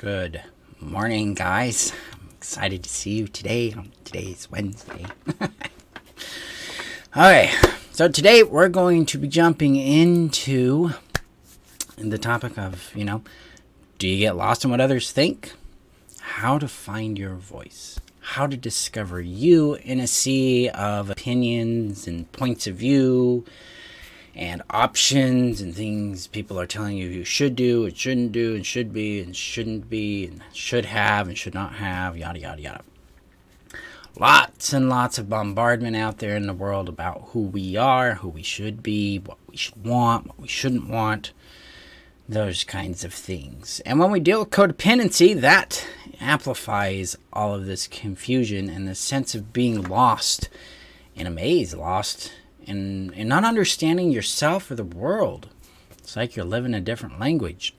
Good morning, guys. I'm excited to see you today. Today's Wednesday. Alright, so today we're going to be jumping into the topic of, do you get lost in what others think? How to find your voice. How to discover you in a sea of opinions and points of view and options and things people are telling you should do and shouldn't do and should be and shouldn't be and should have and should not have, yada, yada, yada. Lots and lots of bombardment out there in the world about who we are, who we should be, what we should want, what we shouldn't want, those kinds of things. And when we deal with codependency, that amplifies all of this confusion and the sense of being lost in a maze, lost and not understanding yourself or the world. It's like you're living a different language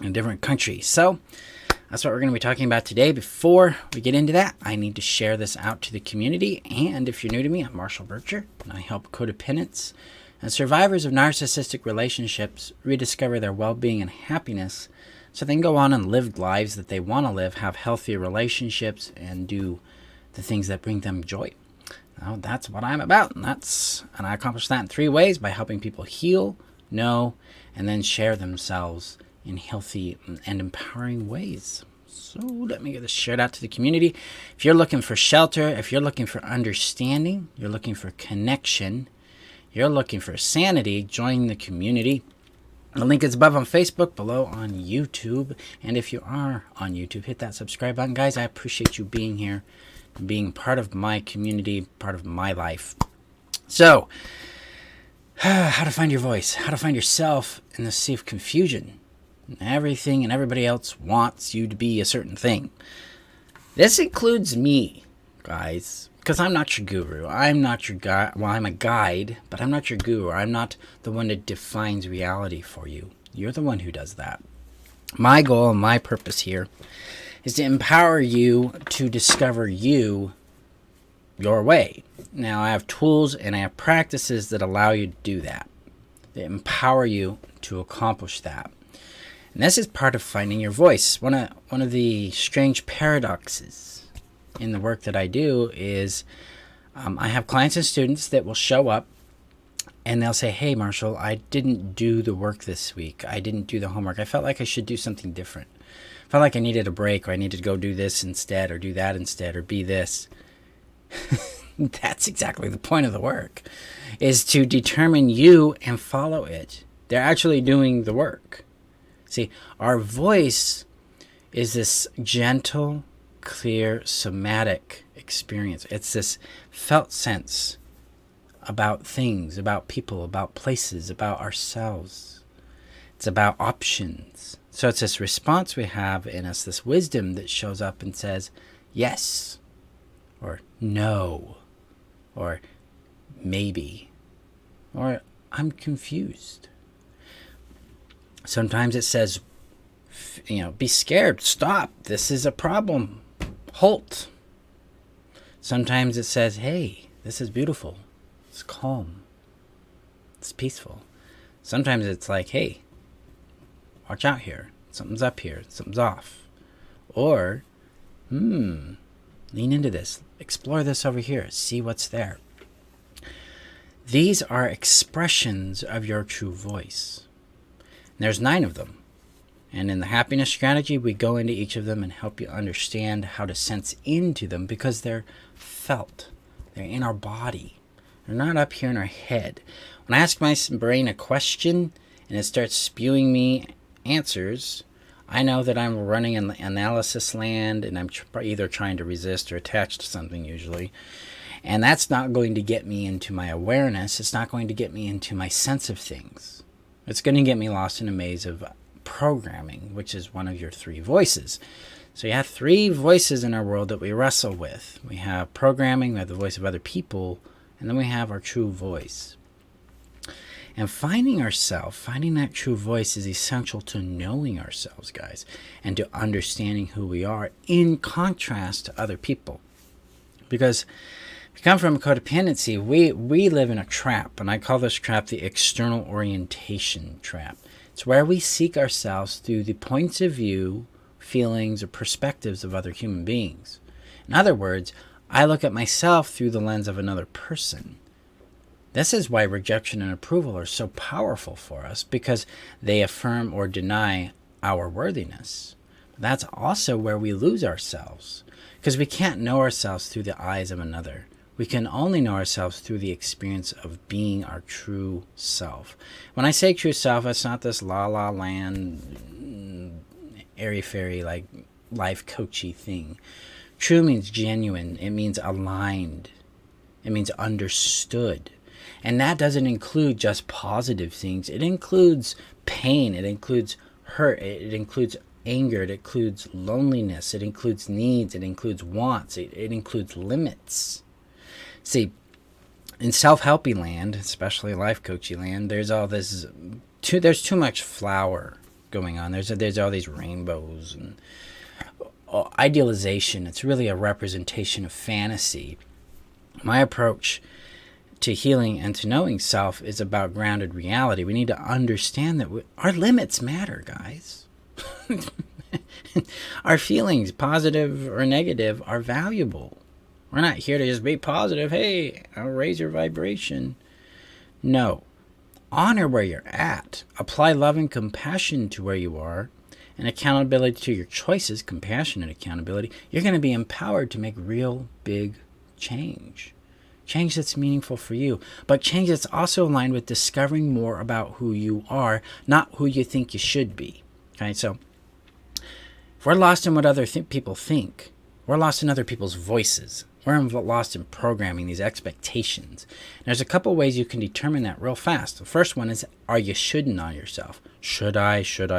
in a different country. So that's what we're going to be talking about today. Before we get into that, I need to share this out to the community. And if you're new to me, I'm Marshall Burtcher, and I help codependents and survivors of narcissistic relationships rediscover their well-being and happiness so they can go on and live lives that they want to live, have healthy relationships, and do the things that bring them joy. Now, that's what I'm about, and I accomplish that in 3 ways: by helping people heal, know, and then share themselves in healthy and empowering ways. So let me get this shared out to the community. If you're looking for shelter, if you're looking for understanding, you're looking for connection, you're looking for sanity, join the community. The link is above on Facebook, below on YouTube. And if you are on YouTube, hit that subscribe button. Guys, I appreciate you being here, being part of my community, part of my life. So, how to find your voice, how to find yourself in the sea of confusion. Everything and everybody else wants you to be a certain thing. This includes me, guys, because I'm not your guru. I'm not your guide. Well, I'm a guide, but I'm not your guru. I'm not the one that defines reality for you. You're the one who does that. My goal and my purpose here is to empower you to discover your way. Now, I have tools and I have practices that allow you to do that. They empower you to accomplish that. And this is part of finding your voice. One of the strange paradoxes in the work that I do is I have clients and students that will show up and they'll say, "Hey, Marshall, I didn't do the work this week. I didn't do the homework. I felt like I should do something different. I felt like I needed a break, or I needed to go do this instead, or do that instead, or be this." That's exactly the point of the work, is to determine you and follow it. They're actually doing the work. See, our voice is this gentle, clear, somatic experience. It's this felt sense about things, about people, about places, about ourselves. It's about options. So it's this response we have in us, this wisdom that shows up and says, yes, or no, or maybe, or I'm confused. Sometimes it says, be scared, stop, this is a problem, halt. Sometimes it says, hey, this is beautiful, it's calm, it's peaceful. Sometimes it's like, hey, watch out here, something's up here, something's off. Or, lean into this, explore this over here, see what's there. These are expressions of your true voice. There's 9 of them. And in the happiness strategy, we go into each of them and help you understand how to sense into them, because they're felt. They're in our body. They're not up here in our head. When I ask my brain a question and it starts spewing me answers, I know that I'm running in the analysis land, and I'm either trying to resist or attach to something usually. And that's not going to get me into my awareness. It's not going to get me into my sense of things. It's going to get me lost in a maze of programming, which is one of your 3 voices. So you have 3 voices in our world that we wrestle with. We have programming, we have the voice of other people, and then we have our true voice. And finding ourselves, finding that true voice, is essential to knowing ourselves, guys, and to understanding who we are in contrast to other people. Because we come from codependency, we live in a trap, and I call this trap the external orientation trap. It's where we seek ourselves through the points of view feelings, or perspectives of other human beings. In other words, I look at myself through the lens of another person. This is why rejection and approval are so powerful for us, because they affirm or deny our worthiness. That's also where we lose ourselves, because we can't know ourselves through the eyes of another. We can only know ourselves through the experience of being our true self. When I say true self, it's not this la-la land, airy-fairy, like life coachy thing. True means genuine. It means aligned. It means understood. And that doesn't include just positive things. It includes pain. It includes hurt. It includes anger. It includes loneliness. It includes needs. It includes wants. It includes limits. See, in self-helpy land, especially life coachy land, there's all this. There's too much flower going on. There's all these rainbows and idealization. It's really a representation of fantasy. My approach to healing and to knowing self is about grounded reality. We need to understand that our limits matter, guys. Our feelings, positive or negative, are valuable. We're not here to just be positive. Hey, I'll raise your vibration. No. Honor where you're at. Apply love and compassion to where you are, and accountability to your choices, compassionate accountability. You're going to be empowered to make real big change. Change that's meaningful for you, but change that's also aligned with discovering more about who you are, not who you think you should be. Okay, so if we're lost in what other people think, we're lost in other people's voices. We're lost in programming, these expectations. And there's a couple ways you can determine that real fast. The first one is, are you shoulding on yourself? Should I? Should.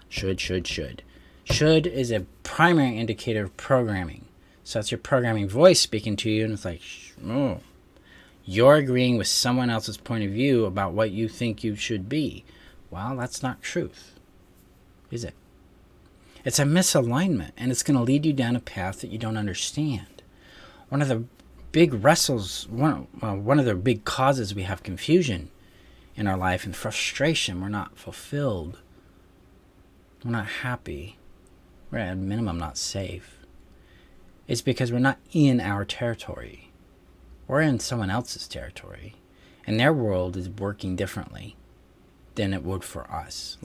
Should is a primary indicator of programming. So that's your programming voice speaking to you, and it's like, oh, you're agreeing with someone else's point of view about what you think you should be. Well, that's not truth, is it? It's a misalignment, and it's going to lead you down a path that you don't understand. One of the big one of the big causes we have confusion in our life and frustration, we're not fulfilled, we're not happy, we're at a minimum not safe. It's because we're not in our territory. We're in someone else's territory, and their world is working differently than it would for us.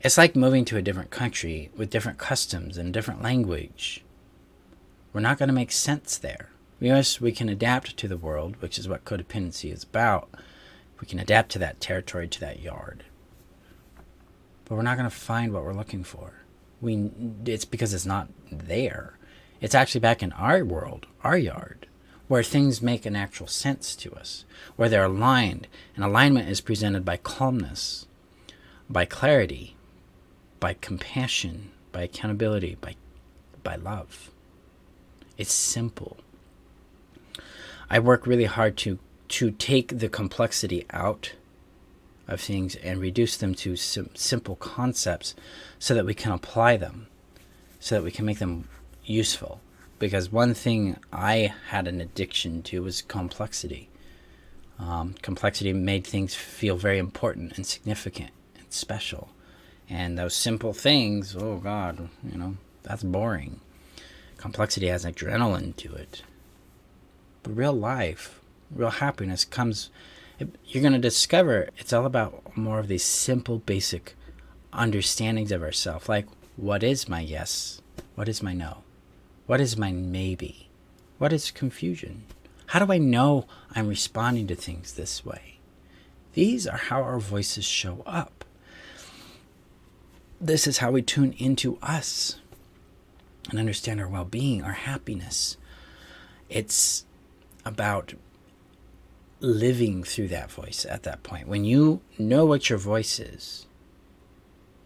It's like moving to a different country with different customs and a different language. We're not going to make sense there. Yes, we can adapt to the world, which is what codependency is about. We can adapt to that territory, to that yard. But we're not going to find what we're looking for. It's because it's not there. It's actually back in our world, our yard, where things make an actual sense to us, where they're aligned. And alignment is presented by calmness, by clarity, by compassion, by accountability, by love. It's simple. I work really hard to take the complexity out of things and reduce them to simple concepts so that we can apply them, so that we can make them useful. Because one thing I had an addiction to was complexity. Complexity made things feel very important and significant and special. And those simple things, oh God, that's boring. Complexity has adrenaline to it. But real life, real happiness comes, you're going to discover it's all about more of these simple, basic understandings of ourselves. Like, what is my yes? What is my no? What is my maybe? What is confusion? How do I know I'm responding to things this way? These are how our voices show up. This is how we tune into us and understand our well-being, our happiness. It's about living through that voice at that point. When you know what your voice is,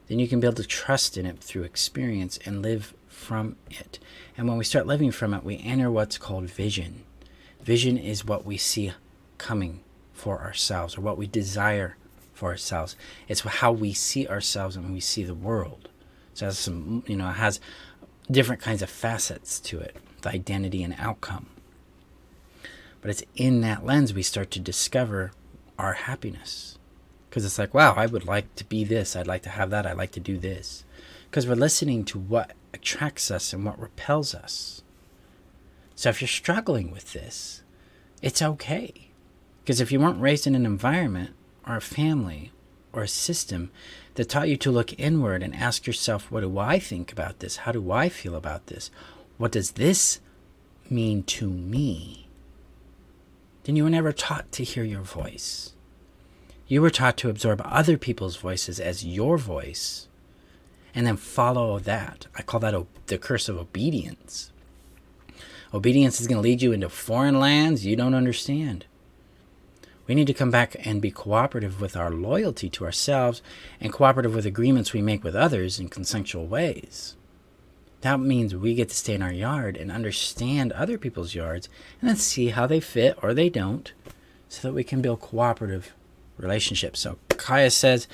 then you can build a trust in it through experience and live from it. And when we start living from it, we enter what's called vision. Vision is what we see coming for ourselves, or what we desire for ourselves. It's how we see ourselves and we see the world. So it has it has different kinds of facets to it, the identity and outcome. But it's in that lens we start to discover our happiness. Because it's like, wow, I would like to be this. I'd like to have that. I'd like to do this. because we're listening to what attracts us and what repels us. So if you're struggling with this, it's okay. Because if you weren't raised in an environment or a family or a system that taught you to look inward and ask yourself, what do I think about this? How do I feel about this? What does this mean to me? Then you were never taught to hear your voice. You were taught to absorb other people's voices as your voice and then follow that. I call that the curse of obedience. Obedience is going to lead you into foreign lands you don't understand. We need to come back and be cooperative with our loyalty to ourselves and cooperative with agreements we make with others in consensual ways. That means we get to stay in our yard and understand other people's yards and then see how they fit or they don't so that we can build cooperative relationships. So Kaya says,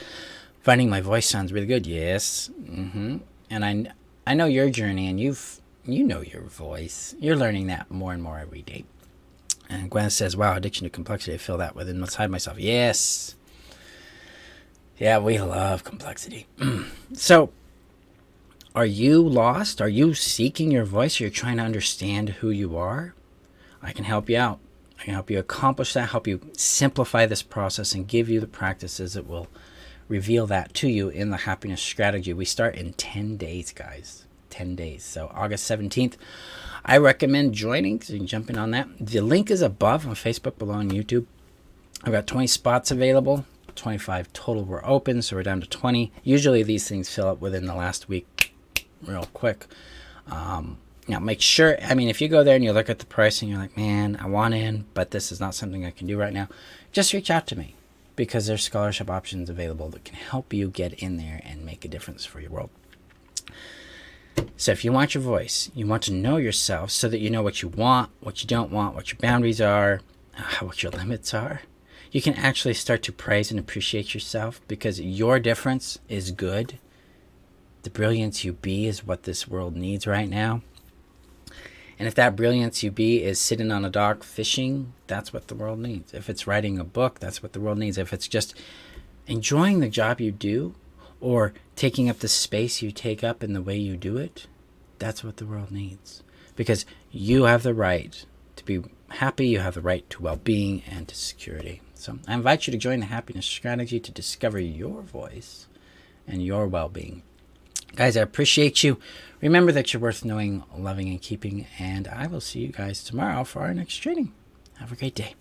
finding my voice sounds really good. Yes. And I know your journey, and you know your voice. You're learning that more and more every day. And Gwen says, wow, addiction to complexity. I feel that within inside myself. Yes. Yeah, we love complexity. So, are you lost? Are you seeking your voice? Are you trying to understand who you are? I can help you out. I can help you accomplish that, help you simplify this process, and give you the practices that will reveal that to you in the happiness strategy. We start in 10 days, guys. 10 days. So August 17th. I recommend joining, so you can jump in on that. The link is above on Facebook, below on YouTube. I've got 20 spots available. 25 total were open, so we're down to 20. Usually these things fill up within the last week real quick. Now make sure, if you go there and you look at the price and you're like, man, I want in, but this is not something I can do right now, just reach out to me, because there's scholarship options available that can help you get in there and make a difference for your world. So if you want your voice, you want to know yourself so that you know what you want, what you don't want, what your boundaries are, what your limits are, you can actually start to praise and appreciate yourself, because your difference is good. The brilliance you be is what this world needs right now. And if that brilliance you be is sitting on a dock fishing, that's what the world needs. If it's writing a book, that's what the world needs. If it's just enjoying the job you do, or taking up the space you take up in the way you do it, that's what the world needs. Because you have the right to be happy, you have the right to well-being and to security. So I invite you to join the happiness strategy to discover your voice and your well-being. Guys, I appreciate you. Remember that you're worth knowing, loving, and keeping, and I will see you guys tomorrow for our next training. Have a great day.